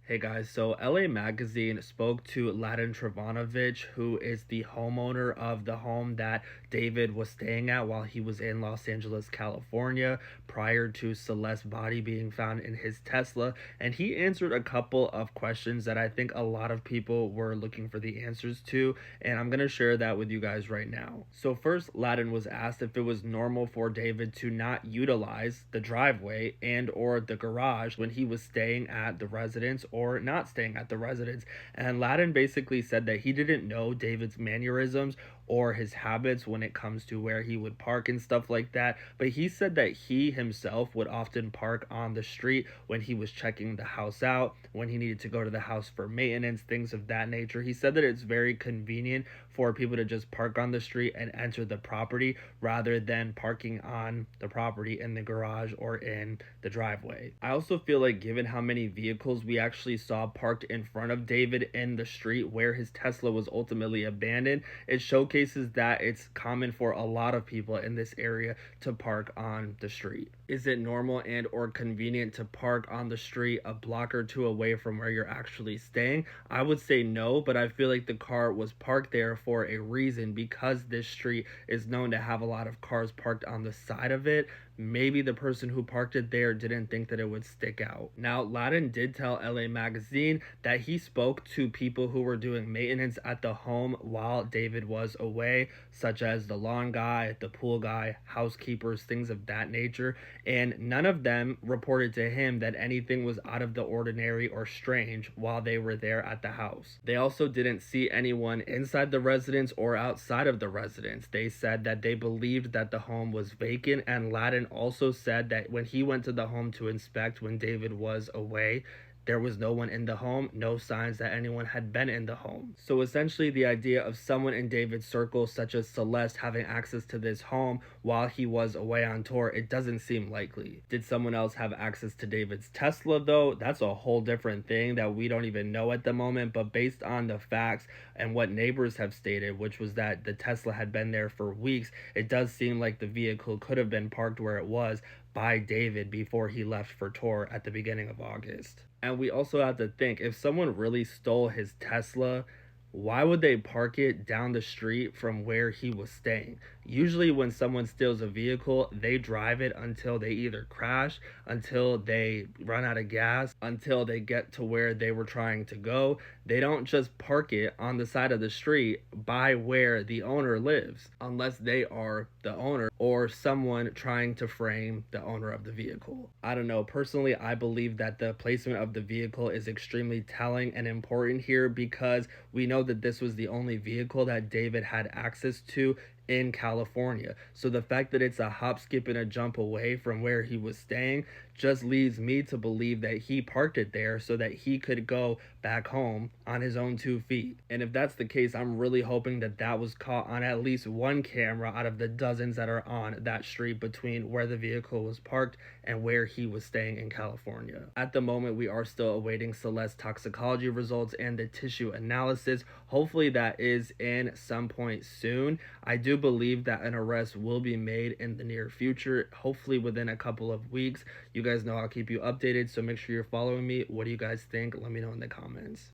Hey guys, so LA Magazine spoke to Ladin Trevanovic, who is the homeowner of the home that David was staying at while he was in Los Angeles, California, prior to Celeste's body being found in his Tesla. And he answered a couple of questions that I think a lot of people were looking for the answers to, and I'm going to share that with you guys right now. So first, Ladin was asked if it was normal for David to not utilize the driveway and or the garage when he was staying at the residence or not staying at the residence. And Ladin basically said that he didn't know David's mannerisms or his habits when it comes to where he would park and stuff like that. But he said that he himself would often park on the street when he was checking the house out, when he needed to go to the house for maintenance, things of that nature. He said that it's very convenient for people to just park on the street and enter the property rather than parking on the property in the garage or in the driveway. I also feel like given how many vehicles we actually saw parked in front of David in the street where his Tesla was ultimately abandoned, it showcases that it's common for a lot of people in this area to park on the street. Is it normal and or convenient to park on the street a block or two away from where you're actually staying? I would say no, but I feel like the car was parked there for a reason because this street is known to have a lot of cars parked on the side of it. Maybe the person who parked it there didn't think that it would stick out. Now, Ladin did tell LA Magazine that he spoke to people who were doing maintenance at the home while David was away, such as the lawn guy, the pool guy, housekeepers, things of that nature, and none of them reported to him that anything was out of the ordinary or strange while they were there at the house. They also didn't see anyone inside the residence or outside of the residence. They said that they believed that the home was vacant, and Ladin also said that when he went to the home to inspect when David was away, there was no one in the home, no signs that anyone had been in the home. So essentially the idea of someone in David's circle, such as Celeste, having access to this home while he was away on tour, it doesn't seem likely. Did someone else have access to David's Tesla though? That's a whole different thing that we don't even know at the moment, but based on the facts and what neighbors have stated, which was that the Tesla had been there for weeks, it does seem like the vehicle could have been parked where it was by David before he left for tour at the beginning of August. And we also have to think, if someone really stole his Tesla, why would they park it down the street from where he was staying? Usually when someone steals a vehicle, they drive it until they either crash, until they run out of gas, until they get to where they were trying to go. They don't just park it on the side of the street by where the owner lives, unless they are the owner or someone trying to frame the owner of the vehicle. I don't know. Personally, I believe that the placement of the vehicle is extremely telling and important here because we know that this was the only vehicle that David had access to in California. So the fact that it's a hop, skip, and a jump away from where he was staying just leads me to believe that he parked it there so that he could go back home on his own 2 feet. And if that's the case, I'm really hoping that that was caught on at least one camera out of the dozens that are on that street between where the vehicle was parked and where he was staying in California. At the moment, we are still awaiting Celeste's toxicology results and the tissue analysis. Hopefully that is in some point soon. I do believe that an arrest will be made in the near future, hopefully within a couple of weeks. You guys know I'll keep you updated, so make sure you're following me. What do you guys think? Let me know in the comments.